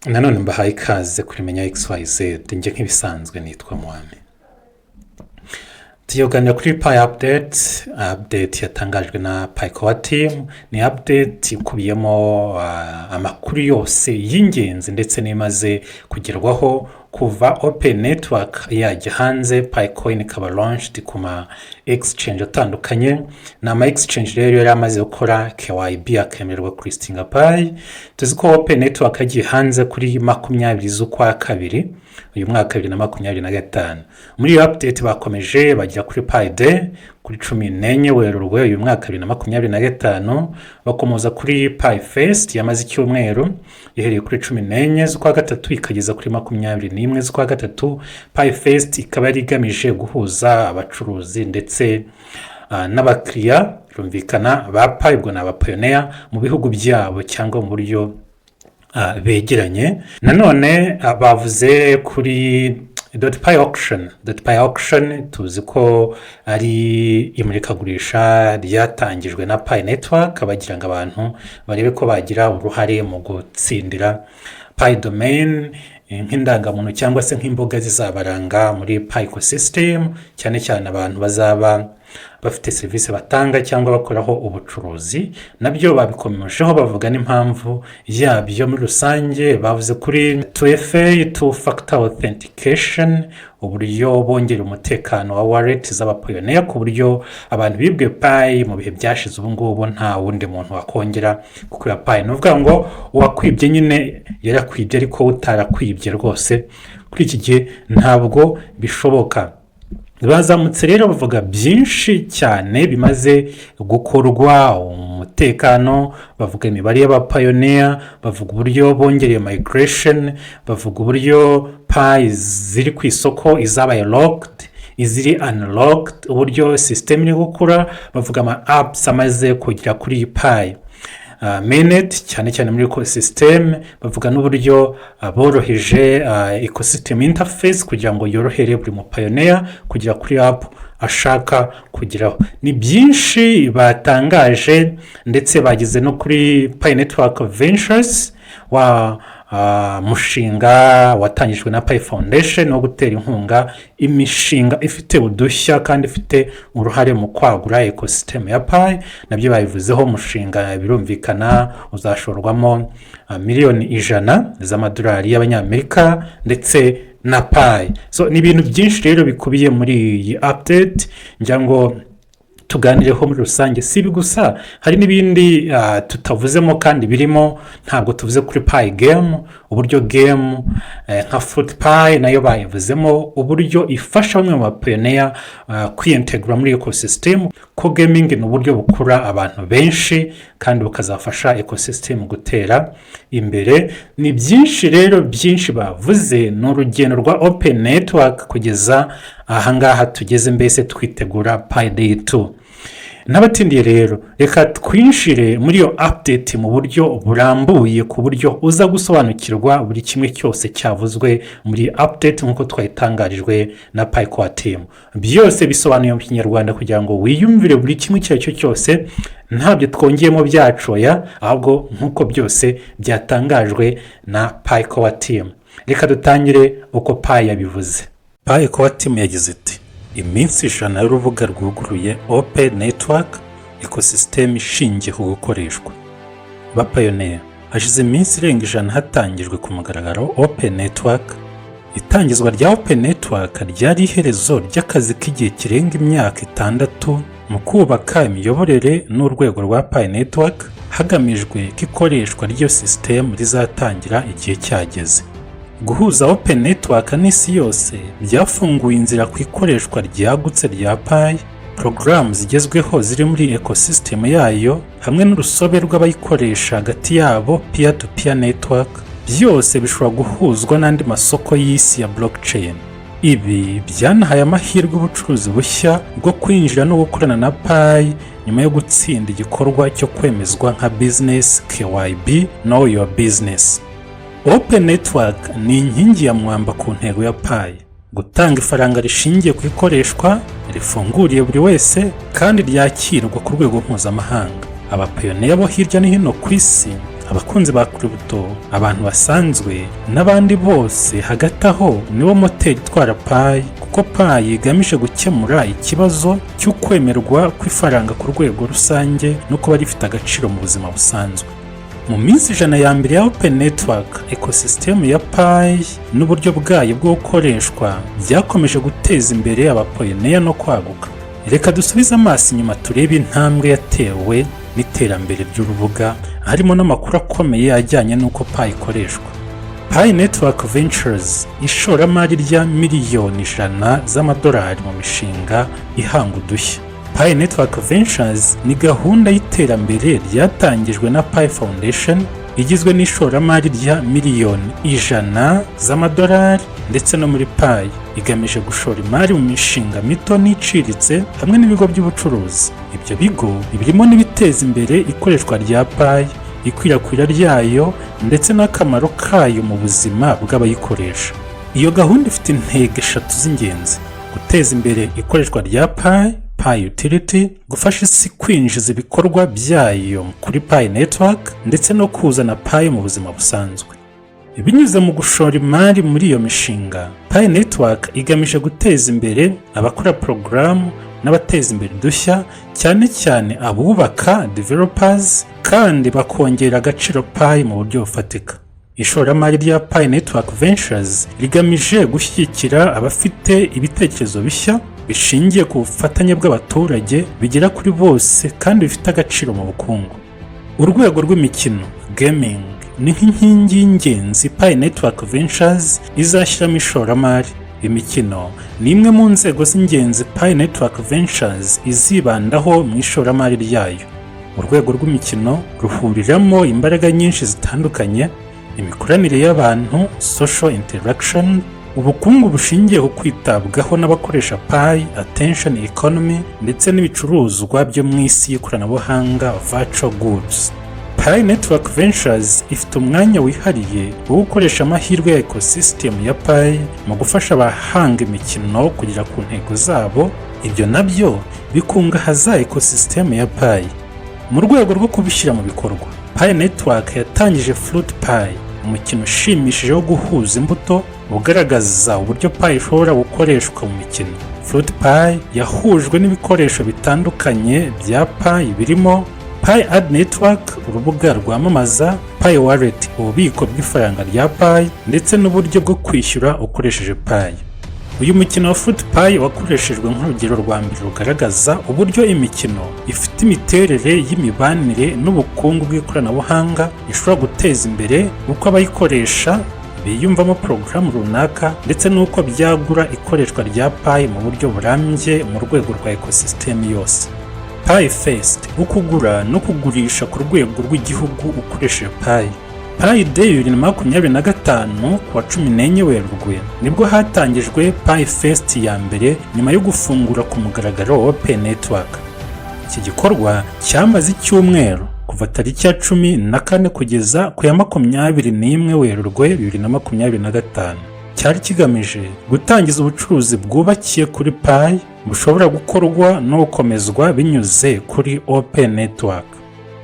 nanone mbahaye ikaze kuri Menya XYZ. Njye nk'ibisanzwe nitwa Mwami. Tuyoganira kuri Pi update yatangajwe na Pi team. Ni update ikubiyemo amakuru yose y'ingenzi ndetse n'imaze kugerwaho kuva Open Network yajya hanze. Picoin ikaba launched ku ma exchange atandukanye. Ni ama exchange rero yari amaze gukora KYB akemererwa kuri listinga Pi. Tuzi ko Open Network yagiye hanze kuri 20 z'ukwa kabiri uyu mwaka 2025. Muri iyo update bakomeje bajya kuri Pi Day kuri 14 Werurwe uyu mwaka 2025, bakomoza kuri Pi Fest yamaze icyumweru ihereye kuri 14 z'ukwa gatatu ikageza kuri 21 z'ukwa gatatu. Pi Fest ikaba yari igamije guhuza abacuruzi ndetse n'abakiriya rumvikana ba Pi, ubwo n'abapioneer mu bihugu byabo cyangwa mu buryo begeranye. Nanone bavuze kuri .pi auction tuzi ko ari imurikagurisha ryatangijwe na Pi Network, bagira ngo abantu barebe ko bagira uruhare mu gutsindira Pi domain nk'indangamuntu cyangwa se nk'imboga zizabaranga muri Pi ecosystem, cyane cyane abantu bazaba bafite serivisi batanga cyangwa bakoraho ubucuruzi. Nabyo babikomejeho bavuga n'impamvu yabyo muri rusange. Bavuze kuri 2FA, two factor authentication, uburyo bongera umutekano wa wallet z'abapioneer ku buryo abantu bibwe Pi mu bihe byashize ubu ngubu nta wundi muntu wakongera kukwira Pi. Nuvuga ngo uwakwibye nyine yarakwibye, ariko utarakwibye rwose kuri iki gihe ntabwo bishoboka. Bazamutse rero bavuga byinshi cyane bimaze gukorwa umutekano, bavuga imibare y'abapioneer, bavuga uburyo bongereye migration, bavuga uburyo Pi ziri ku isoko izabaye locked, iziri unlocked, uburyo system iri gukura. Bavuga ama apps amaze kugera kuri Pi mainnet cyane cyane muri ecosystem. Bavuga n'uburyo boroheje ecosystem interface kugira ngo yorohere buri mupioneer kugera kuri app ashaka kugeraho. Ni byinshi batangaje ndetse bagize no kuri Pi Network Ventures wa mushinga watangijwe na Pi Foundation wo gutera inkunga imishinga ifite udushya kandi ifite uruhare mu kwagura ecosystem ya Pi. Nabyo bayivuzeho. Umushinga birumvikana uzashorwamo miliyoni 100 z'amadolari y'abanyamerika ndetse na Pi. So ni ibintu byinshi rero bikubiye muri iyi update ngira ngo tuganireho muri rusange. Si gusa hari n'ibindi tutavuzemo kandi birimo. Ntabwo tuvuze kuri Pi game, uburyo game nka Fruit Pi nayo bayivuzemo, uburyo ifasha bamwe mu bapioneer kwintegra muri ecosystem. Ko gaming ni uburyo bukura abantu benshi kandi bukazafasha ecosystem gutera imbere. Ni byinshi rero byinshi bavuze. Ni urugendo rwa Open Network kugeza ahangaha tugeze, mbese twitegura Pi Day 2. N'abatindiye rero reka twinshire muri iyo update mu buryo burambuye ku buryo uza gusobanukirwa buri kimwe cyose cyavuzwe muri update nk'uko twayitangarijwe na Pi team. Byose bisobanuye mu Kinyarwanda kugira ngo wiyumvire buri kimwe cyo cyose, ntabyo twongeyemo byacoya, ahubwo nk'uko byose byatangajwe na Pi team. Reka dutangire uko Pi yabivuze. Pi team yagize iti: iminsi 100 y'urubuga rwuguruye Open Network ecosystem ishingiye ku gukoreshwa. Bapioneer, hashize iminsi irenga 100 hatangijwe ku mugaragaro Open Network. Itangizwa rya Open Network ryari iherezo ry'akazi k'igihe kirenga imyaka 6 mu kubaka imiyoborere n'urwego rwa Pi Network hagamijwe ko ikoreshwa ry'iyo system rizatangira igihe cyageze. Guhuza Open Network n'isi yose byafunguye inzira ku ikoreshwa ryagutse rya Pi, porogaramu zigezweho ziri muri ecosystem yayo hamwe n'urusobe rw'abayikoresha hagati yabo peer to peer network, byose bishobora guhuzwa n'andi masoko y'isi ya blockchain. Ibi byanahaye amahirwe ubucuruzi bushya bwo kwinjira no gukorana na Pi nyuma yo gutsinda igikorwa cyo kwemezwa nka business KYB, know your business. Open Network ni inkingi ya mwamba ku ntego ya Pi, gutanga ifaranga rishingiye ku ikoreshwa rifunguriye buri wese kandi ryakirwa ku rwego mpuzamahanga. Abapioneer bo hirya no hino ku isi abakunzi ba crypto, abantu basanzwe n'abandi bose. Hagati aho niwo moteri itwara Pi, kuko Pi igamije gukemura ikibazo cy'ukwemerwa kw'ifaranga ku rwego rusange no kuba rifite agaciro mu buzima busanzwe. Mu minsi 100 ya mbere ya Open Network, ecosystem ya Pi n'uburyo bwayo bwo gukoreshwa byakomeje guteza imbere abapoyeneya no kwaguka. Reka dusubize amaso inyuma turebe intambwe yatewe n'iterambere ry'urubuga, harimo n'amakuru akomeye ajyanye n'uko Pi ikoreshwa. Pi Network Ventures, ishoramari rya miliyoni 100 z'amadolari mu mishinga ihanga udushya. Pi Network Ventures ni gahunda y'iterambere ryatangijwe na Pi Foundation, igizwe n'ishoramari rya miliyoni 100 z'amadolari ndetse no muri Pi, igamije gushora imari mu mishinga mito n'iciriritse hamwe n'ibigo by'ubucuruzi. Ibyo bigo birimo n'ibiteza imbere ikoreshwa rya Pi, ikwirakwira ryayo ndetse n'akamaro kayo mu buzima bw'abayikoresha. Iyo gahunda ifite intego 3 z'ingenzi: guteza imbere ikoreshwa rya Pi Utility, gufasha isi kwinjiza ibikorwa byayo kuri Pi Network ndetse no kuzana Pi mu buzima busanzwe. Binyuze mu gushora imari muri iyo mishinga, Pi Network igamije guteza imbere abakora porogaramu n'abateza imbere udushya, cyane cyane abubaka developers, kandi bakongera agaciro Pi mu buryo bufatika. Ishoramari rya Pi Network Ventures rigamije gushyigikira abafite ibitekerezo bishya bishingiye ku bufatanye bw'abaturage, bigera kuri bose kandi bifite agaciro mu bukungu. Urwego rw'imikino gaming ni nk'inkingi y'ingenzi Pi Network Ventures izashyiramo ishoramari. Imikino ni imwe mu nzego z'ingenzi Pi Network Ventures izibandaho mu ishoramari ryayo. Urwego rw'imikino ruhuriramo imbaraga nyinshi zitandukanye: imikoranire y'abantu, social interaction, ubukungu bushingiye ku kwitabwaho n'abakoresha Pi, attention economy, ndetse n'ibicuruzwa byo mu isi y'ikoranabuhanga virtual goods. Pi Network Ventures ifite umwanya wihariye wo gukoresha amahirwe ya ecosystem ya Pi mu gufasha abahanga imikino kugera ku ntego zabo. Ibyo nabyo bikungahaza ecosystem ya Pi. Mu rwego rwo kubishyira mu bikorwa, Pi Network yatangije Fruit Pi, umukino ushimishije wo guhuza imbuto ugaragaza uburyo Pi ishobora gukoreshwa mu mikino. Fruit Pi yahujwe n'ibikoresho bitandukanye bya Pi birimo Pi Ad Network, urubuga rwamamaza, Pi Wallet, ububiko bw'ifaranga rya Pi, ndetse n'uburyo bwo kwishyura ukoresheje Pi. Uyu mukino wa Fruit Pi wakoreshejwe nk'urugero rwa mbere rugaragaza uburyo imikino ifite imiterere y'imibanire n'ubukungu bw'ikoranabuhanga ishobora guteza imbere uko abayikoresha biyumvamo porogaramu runaka, ndetse n'uko byagura ikoreshwa rya Pi mu buryo burambye mu rwego rwa ecosystem yose. Pi Fest, ukugura no kugurisha ku rwego rw'igihugu ukoresheje Pi. Pi Day 2025 kuwa 14 Werurwe nibwo hatangijwe Pi Fest ya mbere nyuma yo gufungura ku mugaragaro Open Network. Iki gikorwa cyamaze icyumweru kuva tariki ya 14 kugeza ku ya 21 Werurwe 2025. Cyari kigamije gutangiza ubucuruzi bwubakiye kuri Pi bushobora gukorwa no gukomezwa binyuze kuri Open Network.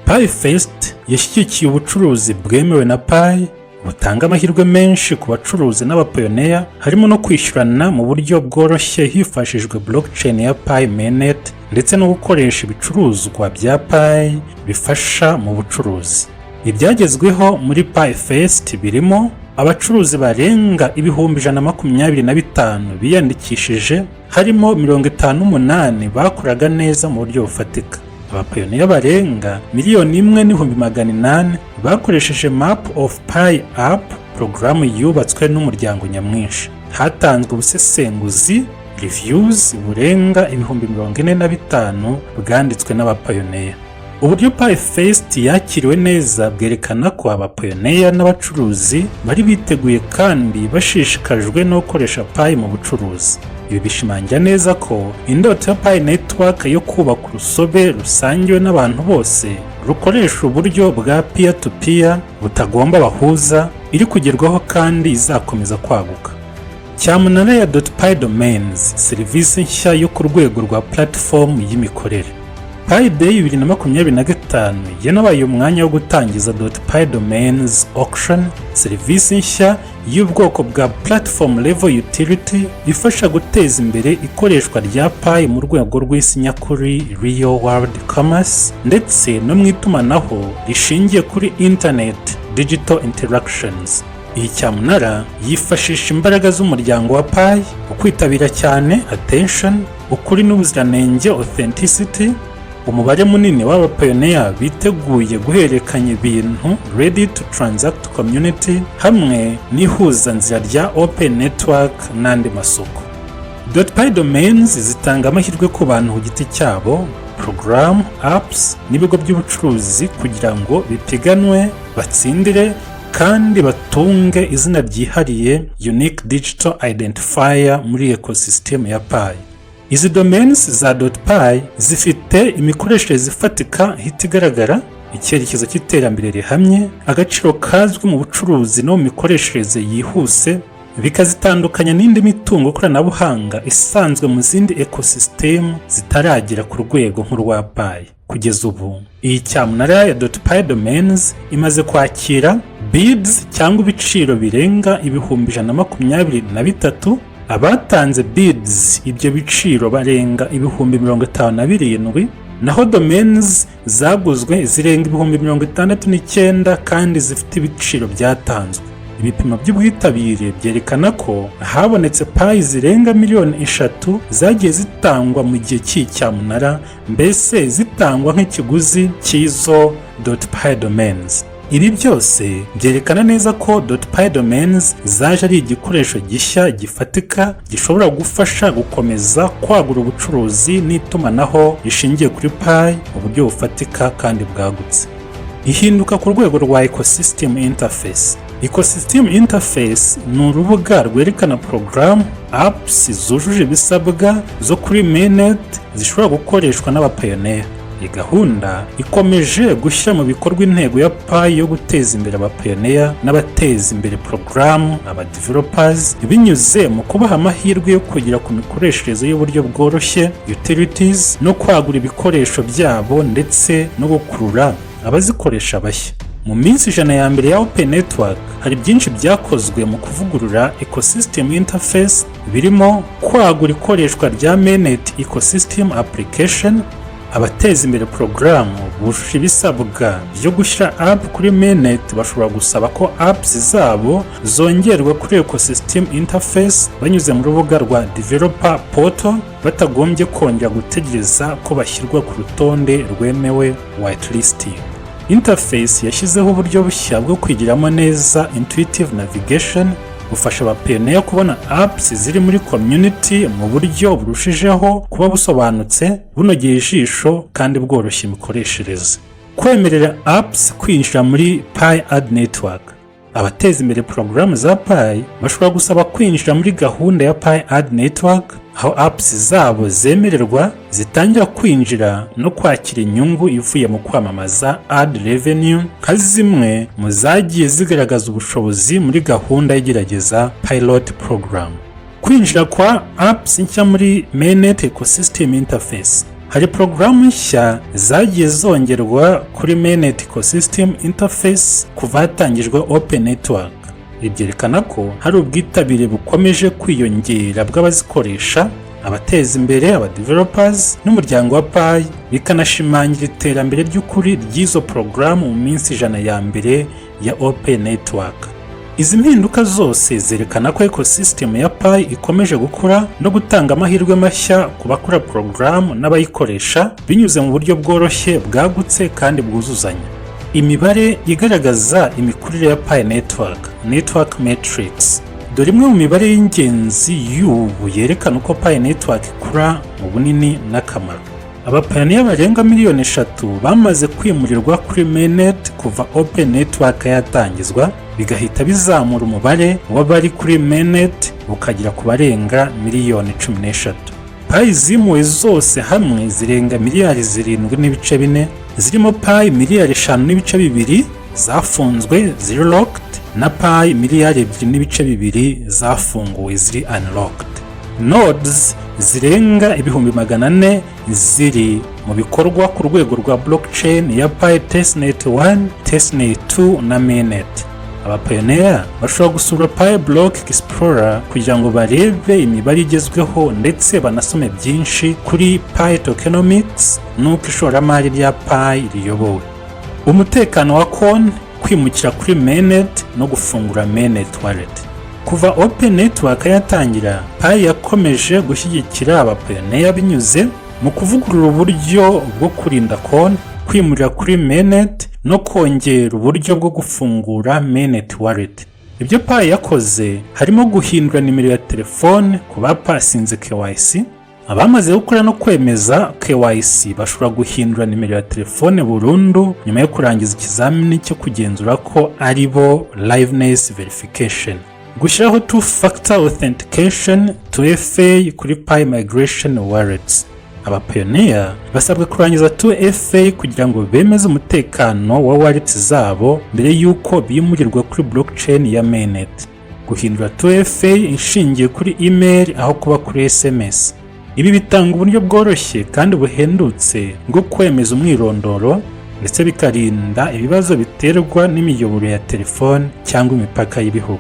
Pi Fest yashyigikiye ubucuruzi bwemewe na Pi, butanga amahirwe menshi ku bacuruzi n'abapoyoneya, harimo no kwishyurana mu buryo bworoshye hifashishijwe blockchain ya Pi Mainnet, ndetse no gukoresha ibicuruzwa bya Pi bifasha mu bucuruzi. Ibyagezweho muri Pi Fest birimo abacuruzi barenga 125,000 biyandikishije, harimo 58 bakoraga neza mu buryo bufatika. Abapoyoneya barenga 1,800,000 bakoresheje Map of Pi app, porogaramu yubatswe n'umuryango nyamwinshi. Hatanzwe ubusesenguzi reviews burenga 45,000 bwanditswe n'abapoyoneya. Uburyo Pi Fest yakiriwe neza bwerekana ko abapoyoneya n'abacuruzi bari biteguye kandi bashishikajwe no gukoresha Pi mu bucuruzi. Ibi bishimangira neza ko indoto ya Pi Network yo kubaka urusobe rusangiwe n'abantu bose rukoresha uburyo bwa peer to peer butagomba bahuza iri kugerwaho kandi izakomeza kwaguka. Cyamunara ya .pi domains, serivisi nshya yo ku rwego rwa platform y'imikorere. Pi Day 2025 yanabaye umwanya wo gutangiza .pi domains auction, serivisi nshya y'ubwoko bwa platform level utility ifasha guteza imbere ikoreshwa rya Pi mu rwego rw'isi nyakuri real world commerce ndetse no mu itumanaho rishingiye kuri internet digital interactions. Iyi cyamunara yifashisha imbaraga z'umuryango wa Pi, ukwitabira cyane attention, ukuri n'ubuziranenge authenticity, umubare munini w'abapioneer biteguye guhererekanya ibintu ready to transact community hamwe n'ihuzanzira rya open network n'andi masoko. .pi domains zitanga amahirwe ku bantu ku giti cyabo, program, apps n'ibigo by'ubucuruzi kugira ngo bipiganwe, batsindire kandi batunge izina ryihariye unique digital identifier muri ecosystem ya Pi. Izi domains za .pi zifite imikoreshereze ifatika ihita igaragara, icyerekezo cy'iterambere rihamye, agaciro kazwi mu bucuruzi no mu mikoreshereze yihuse, bikazitandukanya n'indi mitungo koranabuhanga isanzwe mu zindi ecosystem zitaragera ku rwego nk'urwa Pi. Kugeza ubu iyi cyamunara ya .pi domains imaze kwakira bids cyangwa ibiciro birenga 123,000. Abatanze bids ibyo biciro barenga 57,000, naho domains zaguzwe zirenga 69,000 kandi zifite ibiciro byatanzwe. Ibipimo by'ubwitabire byerekana ko habonetse Pi zirenga 3,000,000 zagiye zitangwa mu gihe cy'icyamunara, mbese zitangwa nk'ikiguzi cy'izo .pi domains. Ibi byose byerekana neza ko .pi domains zaje ari igikoresho gishya gifatika gishobora gufasha gukomeza kwagura ubucuruzi n'itumanaho rishingiye kuri Pi mu buryo bufatika kandi bwagutse. Ihinduka ku rwego rwa ecosystem interface. Ecosystem interface ni urubuga rwerekana porogaramu, apps zujuje ibisabwa zo kuri mainnet zishobora gukoreshwa n'abapioneer. Iyi gahunda ikomeje gushyira mu bikorwa intego ya Pi yo guteza imbere abapioneer n'abateza imbere porogaramu, abadevelopers, binyuze mu kubaha amahirwe yo kugera ku mikoreshereze y'uburyo bworoshye, utilities, no kwagura ibikoresho byabo ndetse no gukurura abazikoresha bashya. Mu minsi 100 ya mbere ya Open Network hari byinshi byakozwe mu kuvugurura ecosystem interface, birimo kwagura ikoreshwa rya mainnet ecosystem application, abateza imbere porogaramu bujuje ibisabwa byo gushyira app kuri mainnet bashobora gusaba ko apps zabo zongerwa kuri ecosystem interface banyuze mu rubuga rwa developer portal batagombye kongera gutegereza ko bashyirwa ku rutonde rwemewe whitelisting. Interface yashyizeho uburyo bushya bwo kwigiramo neza intuitive navigation, bufasha abapioneer kubona apps ziri muri community mu buryo burushijeho kuba busobanutse, bunogeye ijisho kandi bworoshye imikoreshereze. Kwemerera apps kwinjira muri Pi Ad Network. Abateza imbere porogaramu za Pi bashobora gusaba kwinjira muri gahunda ya Pi Ad Network, aho apps zabo zemererwa zitangira kwinjira no kwakira inyungu ivuye mu kwamamaza ad revenue nka zimwe mu zagiye zigaragaza ubushobozi muri gahunda y'igerageza pilot program. Kwinjira kwa apps nshya muri mainnet ecosystem interface. Hari porogaramu nshya zagiye zongerwa kuri mainnet ecosystem interface kuva hatangijwe Open Network. Byerekana ko hari ubwitabire bukomeje kwiyongera bw'abazikoresha, abateza imbere, abadevelopers n'umuryango wa Pi, bikanashimangira iterambere ry'ukuri ry'izo porogaramu mu minsi 100 ya mbere ya Open Network. Izi mpinduka zose zerekana ko ecosystem ya Pi ikomeje gukura no gutanga amahirwe mashya ku bakora porogaramu n'abayikoresha binyuze mu buryo bworoshye, bwagutse kandi bwuzuzanya. Imibare igaragaza imikurire ya Pi Network Metrics. Dore imwe mu mibare y'ingenzi y'ubu yerekana uko Pi Network ikura mu bunini n'akamaro. Abapioneer barenga 3,000,000 bamaze kwimurirwa kuri mainnet kuva Open Network yatangizwa, bigahita bizamura umubare w'abari kuri mainnet ukagera ku barenga 1,013,000. Pi zimuwe zose hamwe zirenga 7.4 zirimo Pi 5.2 zafunzwe ziri locked na Pi 2.2 zafunguwe ziri unlocked. nodes zirenga 400,000 ziri mu bikorwa ku rwego rwa blockchain ya Pi testnet 1, testnet 2 na mainnet. Abapioneer bashobora gusura Pi Block Explorer kugira ngo barebe imibare igezweho ndetse banasome byinshi kuri Pi tokenomics n'uko ishoramari rya Pi riyobowe. Umutekano wa konti, kwimukira kuri mainnet no gufungura mainnet wallet. Kuva Open Network yatangira, Pi yakomeje gushyigikira abapioneer binyuze mu kuvugurura uburyo bwo kurinda konti, kwimurira kuri mainnet no kongera uburyo bwo gufungura mainnet wallet. Ibyo Pi yakoze harimo guhindura nimero ya telefone ku bapasinze KYC. Abamaze gukora no kwemeza KYC bashobora guhindura nimero ya telefone burundu nyuma yo kurangiza ikizamini cyo kugenzura ko ari bo liveness verification. Gushyiraho two-factor authentication 2FA kuri Pi migration wallets. Abapioneer basabwe kurangiza 2FA kugira ngo bemeze umutekano wa wallets zabo mbere yuko bimurirwa kuri blockchain ya mainnet. Guhindura 2FA inshingiye kuri email aho kuba kuri SMS. Ibi bitanga uburyo bworoshye kandi buhendutse bwo kwemeza umwirondoro ndetse bikarinda ibibazo biterwa n'imiyoboro ya telefone cyangwa imipaka y'ibihugu.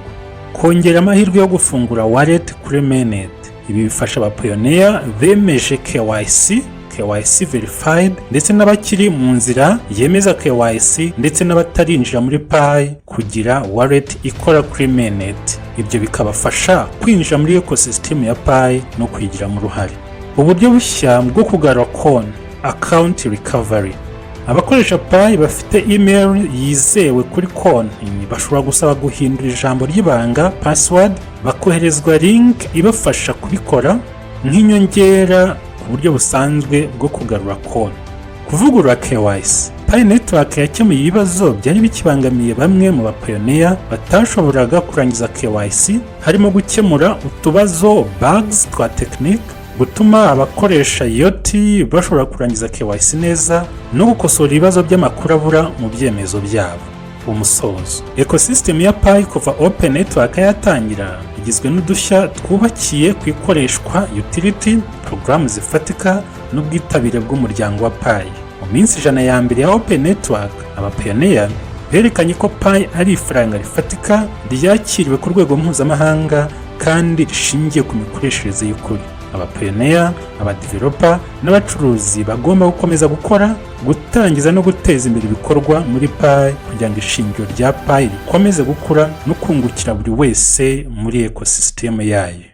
Kongera amahirwe yo gufungura wallet kuri mainnet. Ibi bifasha abapioneer bemeje KYC verified ndetse n'abakiri mu nzira yemeza KYC ndetse n'abatarinjira muri Pi kugira wallet ikora kuri mainnet. Ibyo bikabafasha kwinjira muri ecosystem ya Pi no kwigiramo uruhare. Uburyo bushya bwo kugarura konti, account recovery. Abakoresha Pi bafite email yizewe kuri konti bashobora gusaba guhindura ijambo ry'ibanga password, bakoherezwa link ibafasha kubikora nk'inyongera ku buryo busanzwe bwo kugarura konti. Kuvugurura KYC. Pi network yakemuye ibibazo byari bikibangamiye bamwe mu bapioneer batashoboraga kurangiza KYC, harimo gukemura utubazo bugs twa technique, gutuma abakoresha IoT bashobora kurangiza KYC neza no gukosora ibibazo by'amakuru abura mu byemezo byabo. Umusozo. Ecosystem ya Pi kuva Open Network yatangira igizwe n'udushya twubakiye ku ikoreshwa, utility, programu zifatika n'ubwitabire bw'umuryango wa Pi. Mu minsi 100 ya mbere ya Open Network, abapioneer berekanye ko Pi ari ifaranga rifatika ryakiriwe ku rwego mpuzamahanga kandi rishingiye ku mikoreshereze y'ukuri. Abapioneer, abadeveloper n'abacuruzi bagomba gukomeza gukora, gutangiza no guteza imbere ibikorwa muri Pi kugira ngo ishingiro rya Pi rikomeze gukura no kungukira buri wese muri ecosystem yayo.